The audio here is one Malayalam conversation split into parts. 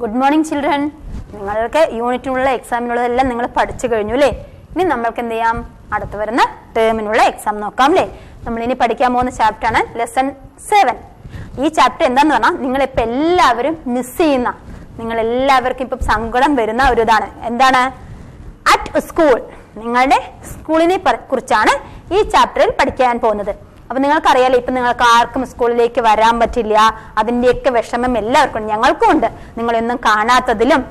Good morning, children. നിങ്ങൾക്ക് യൂണിറ്റിനുള്ള എക്സാമിനുള്ളതെല്ലാം നിങ്ങൾ പഠിച്ചു കഴിഞ്ഞു അല്ലേ? ഇനി നമ്മൾക്ക് എന്ത് ചെയ്യാം? അടുത്ത് വരുന്ന ടേമിനുള്ള എക്സാം നോക്കാം അല്ലേ? നമ്മൾ ഇനി പഠിക്കാൻ പോകുന്ന ചാപ്റ്റർ ആണ് ലെസൺ 7. ഈ ചാപ്റ്റർ എന്താന്ന് പറഞ്ഞാൽ നിങ്ങളിപ്പോൾ എല്ലാവരും മിസ് ചെയ്യുന്ന, നിങ്ങൾ എല്ലാവർക്കും ഇപ്പം സങ്കടം വരുന്ന ഒരു ഇതാണ്. എന്താണ്? At school. നിങ്ങളുടെ സ്കൂളിനെ കുറിച്ചാണ് ഈ ചാപ്റ്ററിൽ പഠിക്കാൻ പോകുന്നത്. അപ്പൊ നിങ്ങൾക്കറിയാലോ, ഇപ്പൊ നിങ്ങൾക്ക് ആർക്കും സ്കൂളിലേക്ക് വരാൻ പറ്റില്ല, അതിന്റെയൊക്കെ വിഷമം എല്ലാവർക്കും ഉണ്ട്, ഞങ്ങൾക്കും ഉണ്ട്. നിങ്ങളൊന്നും കാണാത്തതിലും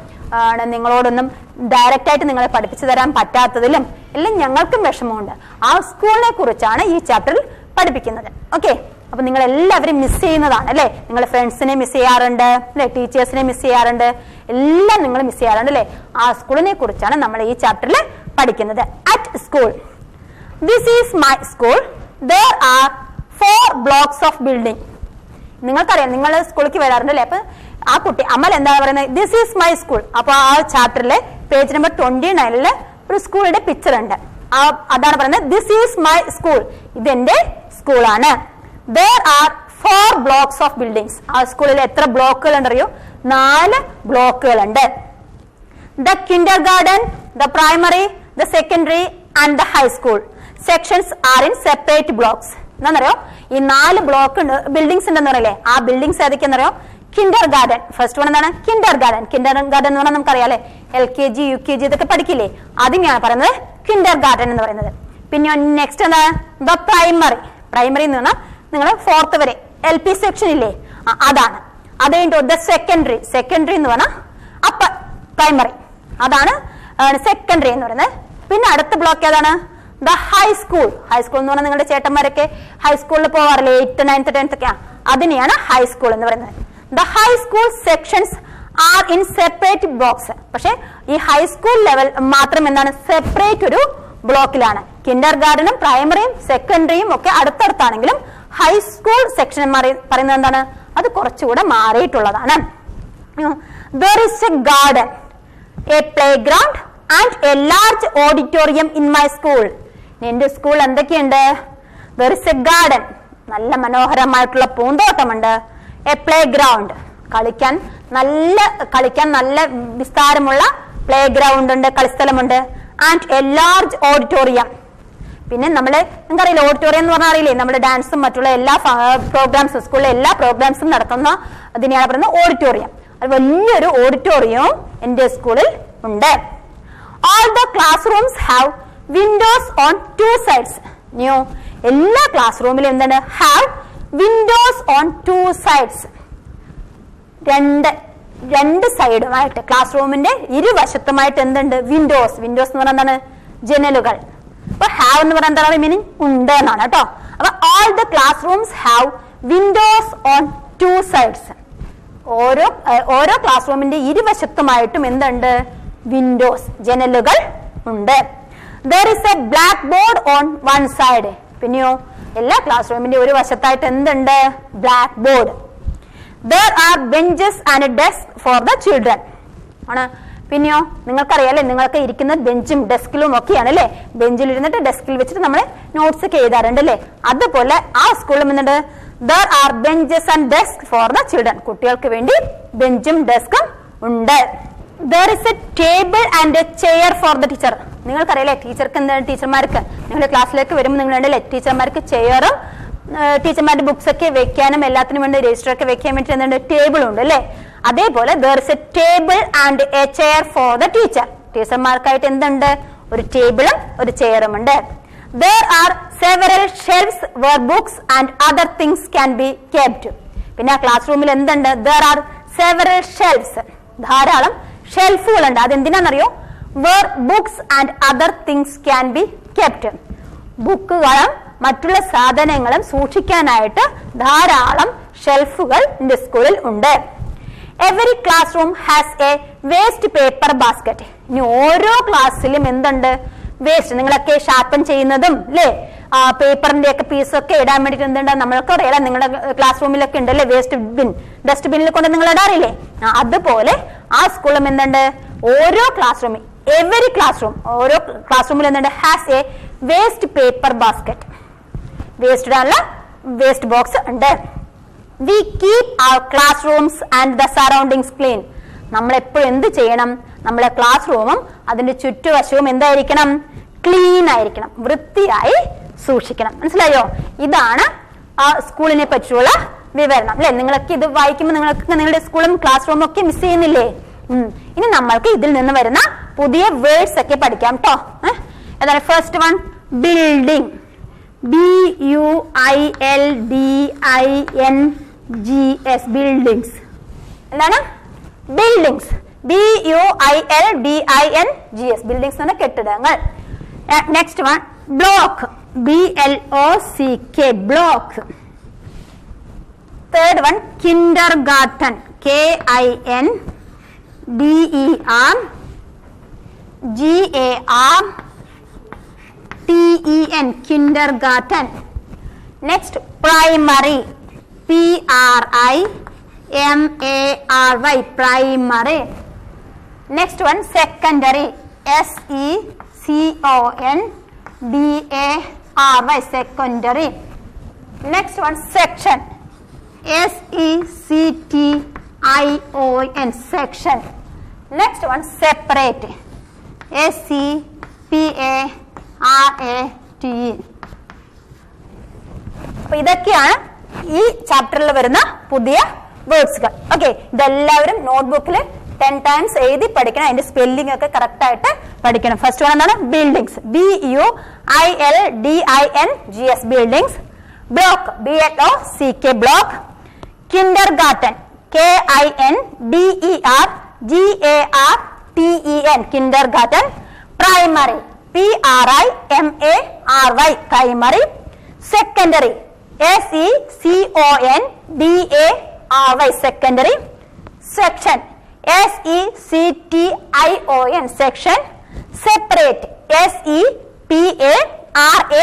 നിങ്ങളോടൊന്നും ഡയറക്റ്റ് ആയിട്ട് നിങ്ങളെ പഠിപ്പിച്ചു തരാൻ പറ്റാത്തതിലും എല്ലാം ഞങ്ങൾക്കും വിഷമമുണ്ട്. ആ സ്കൂളിനെ കുറിച്ചാണ് ഈ ചാപ്റ്ററിൽ പഠിപ്പിക്കുന്നത്. ഓക്കെ, അപ്പൊ നിങ്ങൾ എല്ലാവരും മിസ് ചെയ്യുന്നതാണ് അല്ലെ? നിങ്ങൾ ഫ്രണ്ട്സിനെ മിസ് ചെയ്യാറുണ്ട് അല്ലെ, ടീച്ചേഴ്സിനെ മിസ് ചെയ്യാറുണ്ട്, എല്ലാം നിങ്ങൾ മിസ് ചെയ്യാറുണ്ട് അല്ലെ? ആ സ്കൂളിനെ കുറിച്ചാണ് നമ്മൾ ഈ ചാപ്റ്ററിൽ പഠിക്കുന്നത്. At school. This is my school. There are 4 blocks of building. നിങ്ങൾക്കറിയാം, നിങ്ങൾ സ്കൂളിലേക്ക് വരാറുണ്ട് അല്ലെ? അപ്പൊ ആ കുട്ടി അമൽ എന്താ പറയുന്നത്? This is my school. അപ്പൊ ആ ചാപ്റ്ററിലെ പേജ് നമ്പർ 29 ഒരു സ്കൂളിന്റെ പിക്ചർ ഉണ്ട്. അതാണ് പറയുന്നത് ദിസ് ഈസ് മൈ സ്കൂൾ. ഇതെന്റെ സ്കൂളാണ്. There are 4 blocks of buildings. ആ സ്കൂളിൽ എത്ര ബ്ലോക്കുകൾ ഉണ്ടറിയോ? 4 ബ്ലോക്കുകൾ ഉണ്ട്. The kindergarten, the primary, the secondary and the high school sections are in separate blocks. എന്താണെന്നറിയോ? ഈ 4 ബ്ലോക്ക് ബിൽഡിങ്സ് ഉണ്ടെന്ന് പറയില്ലേ? ആ ബിൽഡിങ്സ് ഏതൊക്കെയാണെന്നറിയോ? Kindergarten. ഫസ്റ്റ് വൺ എന്താണ്? Kindergarten. കിൻഡർ ഗാർഡൻ എന്ന് പറഞ്ഞാൽ നമുക്കറിയാം അല്ലെ, LKG UKG ഇതൊക്കെ പഠിക്കില്ലേ? അതിനെയാണ് പറയുന്നത് കിൻഡർ ഗാർഡൻ എന്ന് പറയുന്നത്. പിന്നെ നെക്സ്റ്റ് എന്താണ്? The primary. പ്രൈമറി എന്ന് പറഞ്ഞാൽ നിങ്ങൾ 4th വരെ LP സെക്ഷൻ ഇല്ലേ, അതാണ്. അത് കഴിഞ്ഞിട്ട് ദ സെക്കൻഡറി. സെക്കൻഡറി എന്ന് പറഞ്ഞാൽ അപ്പർ പ്രൈമറി, അതാണ് സെക്കൻഡറി എന്ന് പറയുന്നത്. പിന്നെ അടുത്ത ബ്ലോക്ക് ഏതാണ്? The high school. ഹൈസ്കൂൾ എന്ന് പറഞ്ഞാൽ നിങ്ങളുടെ ചേട്ടന്മാരൊക്കെ ഹൈസ്കൂളിൽ പോവാറില്ലേ, 8th 9th 10th ഒക്കെ, അതിനെയാണ് ഹൈസ്കൂൾ എന്ന് പറയുന്നത്. The high school sections are in separate blocks. പക്ഷെ ഈ ഹൈസ്കൂൾ ലെവൽ മാത്രം എന്താണ്? സെപ്പറേറ്റ് ഒരു ബ്ലോക്കിലാണ്. കിൻഡർ ഗാർഡനും പ്രൈമറിയും സെക്കൻഡറിയും ഒക്കെ അടുത്തടുത്താണെങ്കിലും ഹൈസ്കൂൾ സെക്ഷൻ പറയുന്നത് എന്താണ്? അത് കുറച്ചുകൂടെ മാറിയിട്ടുള്ളതാണ്. There is a garden, a playground and a large auditorium in my school. എന്റെ സ്കൂൾ എന്തൊക്കെയുണ്ട്? There is a garden, നല്ല മനോഹരമായിട്ടുള്ള പൂന്തോട്ടമുണ്ട്. A playground, കളിക്കാൻ നല്ല വിസ്താരമുള്ള പ്ലേ ഗ്രൗണ്ട് ഉണ്ട്, കളിസ്ഥലമുണ്ട്. And a large auditorium. പിന്നെ നമ്മള് നിങ്ങൾക്കറിയില്ല, ഓഡിറ്റോറിയം എന്ന് പറഞ്ഞാൽ അറിയില്ലേ, നമ്മുടെ ഡാൻസും മറ്റുള്ള എല്ലാ പ്രോഗ്രാംസും, സ്കൂളിലെ എല്ലാ പ്രോഗ്രാംസും നടത്തുന്ന അതിനെയാണ് പറയുന്നത് ഓഡിറ്റോറിയം. അത് വലിയൊരു ഓഡിറ്റോറിയവും എന്റെ സ്കൂളിൽ ഉണ്ട്. All the classrooms have windows on 2 sides. എല്ലാ ക്ലാസ് റൂമിലും എന്താണ്? have windows on 2 sides. രണ്ട് സൈഡുമായിട്ട്, ക്ലാസ് റൂമിന്റെ ഇരുവശത്തുമായിട്ട് എന്തുണ്ട്? വിൻഡോസ്. വിൻഡോസ് എന്ന് പറഞ്ഞാൽ എന്താണ്? ജനലുകൾ. അപ്പൊ ഹാവ് എന്ന് പറഞ്ഞാൽ എന്താണ് മീനിങ്? ഉണ്ട് എന്നാണ് കേട്ടോ. അപ്പൊ all the classrooms have windows on 2 sides. ഓരോ ക്ലാസ് റൂമിന്റെ ഇരുവശത്തുമായിട്ടും എന്തുണ്ട്? വിൻഡോസ്, ജനലുകൾ ഉണ്ട്. There is a blackboard on 1 side. പിന്നെയോ എല്ലാ ക്ലാസ് റൂമിന്റെ ഒരു വശത്തായിട്ട് എന്തുണ്ട്? Black board. There are benches and desks for the children. ആണ്. പിന്നെയോ നിങ്ങൾക്കറിയാലേ, നിങ്ങൾക്ക് ഇരിക്കുന്ന ബെഞ്ചും ഡെസ്കിലും ഒക്കെയാണ് അല്ലേ? ബെഞ്ചിൽ ഇരുന്നിട്ട് ഡെസ്കിൽ വെച്ചിട്ട് നമ്മൾ നോട്ട്സ് ഒക്കെ എഴുതാറുണ്ട് അല്ലേ? അതുപോലെ ആ സ്കൂളിൽ എന്തുണ്ട്? There are benches and desks for the children. കുട്ടികൾക്ക് വേണ്ടി ബെഞ്ചും ഡെസ്കും ഉണ്ട്. There is a table and a chair for the teacher. നിങ്ങൾക്കറിയാലേ, ടീച്ചർക്ക് എന്താണ്? ടീച്ചർമാർക്ക് നിങ്ങളുടെ ക്ലാസ്സിലേക്ക് വരുമ്പോൾ നിങ്ങൾ ഉണ്ടല്ലേ, ടീച്ചർമാർക്ക് ചെയറും ടീച്ചർമാരുടെ ബുക്സ് ഒക്കെ വെക്കാനും എല്ലാത്തിനും വേണ്ടി രജിസ്റ്റർ ഒക്കെ വെക്കാൻ വേണ്ടി എന്തുണ്ട്? ടേബിൾ ഉണ്ട് അല്ലേ? അതേപോലെ there is a table and a chair for the teacher. ടീച്ചർമാർക്കായിട്ട് എന്തുണ്ട്? ഒരു ടേബിളും ഒരു ചെയറും ഉണ്ട്. There are several shelves where books and other things can be kept. പിന്നെ ആ ക്ലാസ് റൂമിൽ എന്തുണ്ട്? There are several shelves. ധാരാളം ഷെൽഫുകൾ ഉണ്ട്. അതെന്തിനാണെന്നറിയോ? where books and other things can be kept. ബുക്കുകളും മറ്റുള്ള സാധനങ്ങളും സൂക്ഷിക്കാനായിട്ട് ധാരാളം ഷെൽഫുകൾ എന്റെ സ്കൂളിൽ ഉണ്ട്. Every classroom has a waste paper basket. ഇനി ഓരോ ക്ലാസ്സിലും എന്തുണ്ട്? വേസ്റ്റ്, നിങ്ങളൊക്കെ ഷാർപ്പൻ ചെയ്യുന്നതും അല്ലേ, പേപ്പറിന്റെ ഒക്കെ പീസൊക്കെ ഇടാൻ വേണ്ടിട്ട് എന്തുണ്ട്? നമ്മൾക്ക് അറിയാം, നിങ്ങളുടെ ക്ലാസ് റൂമിലൊക്കെ ഉണ്ടല്ലേ വേസ്റ്റ് ബിൻ, ഡസ്റ്റ്ബിന്നിൽ കൊണ്ട് നിങ്ങൾ ഇടാറില്ലേ? അതുപോലെ ആ സ്കൂളിലും എന്തുണ്ട്? ഓരോ ക്ലാസ് റൂമിൽ, എവരി ക്ലാസ് റൂം, ഓരോ ക്ലാസ് റൂമിൽ എന്തുണ്ട്? Has A waste paper basket. Waste ഇടാനുള്ള വേസ്റ്റ് ബോക്സ് ഉണ്ട്. We keep our classrooms and the surroundings clean. നമ്മൾ എപ്പോഴും എന്ത് ചെയ്യണം? നമ്മളെ ക്ലാസ് റൂമും അതിന്റെ ചുറ്റുവശവും എന്തായിരിക്കണം? ക്ലീൻ ആയിരിക്കണം, വൃത്തിയായി സൂക്ഷിക്കണം. മനസ്സിലായോ? ഇതാണ് ആ സ്കൂളിനെ പറ്റിയുള്ള വിവരണം അല്ലെ? നിങ്ങളൊക്കെ ഇത് വായിക്കുമ്പോൾ നിങ്ങൾക്ക് നിങ്ങളുടെ സ്കൂളും ക്ലാസ് റൂമും ഒക്കെ മിസ് ചെയ്യുന്നില്ലേ? ഇനി നമ്മൾക്ക് ഇതിൽ നിന്ന് വരുന്ന പുതിയ വേർഡ്സ് ഒക്കെ പഠിക്കാം കേട്ടോ. ഏതാണ്? First one building. BUILDINGS buildings. എന്താണ്? ബിൽഡിങ്സ്. BUILDINGS ബിൽഡിങ്സ് എന്ന് പറഞ്ഞാൽ കെട്ടിടങ്ങൾ. Next one block. BLOCK block. Third one kindergarten. KINDERGARTEN kindergarten. Next primary. PRIMARY primary. Next one secondary. SECONDARY secondary. Next one section. SECTION section. Next one separate. SEPARATE. അപ്പൊ ഇതൊക്കെയാണ് ഈ ചാപ്റ്ററിൽ വരുന്ന പുതിയ വേർഡ്സുകൾ. ഓക്കെ, ഇതെല്ലാവരും നോട്ട്ബുക്കിൽ 10 ടൈംസ് എഴുതി പഠിക്കണം. അതിന്റെ സ്പെല്ലിംഗ് ഒക്കെ കറക്റ്റ് ആയിട്ട് പഠിക്കണം. ഫസ്റ്റ് വൺ എന്താണ്? Buildings. BUILDINGS buildings. Block. BLOCK block. Kindergarten. KINDERGARTEN kindergarten. Primary. PRIMARY primary. Secondary. SECONDARY secondary. Section. SECTION section. Separate. SEPARATE.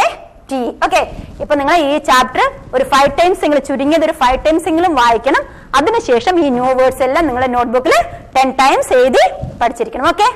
Okay, ഇപ്പൊ നിങ്ങൾ ഈ ചാപ്റ്റർ ഒരു 5 ടൈംസ് എങ്കിലും, ചുരുങ്ങിയത് ഒരു 5 ടൈംസ് എങ്കിലും വായിക്കണം. അതിനുശേഷം ഈ ന്യൂ വേർഡ്സ് എല്ലാം നിങ്ങളുടെ നോട്ട്ബുക്കിൽ 10 ടൈംസ് എഴുതി പഠിച്ചിരിക്കണം. ഓക്കെ.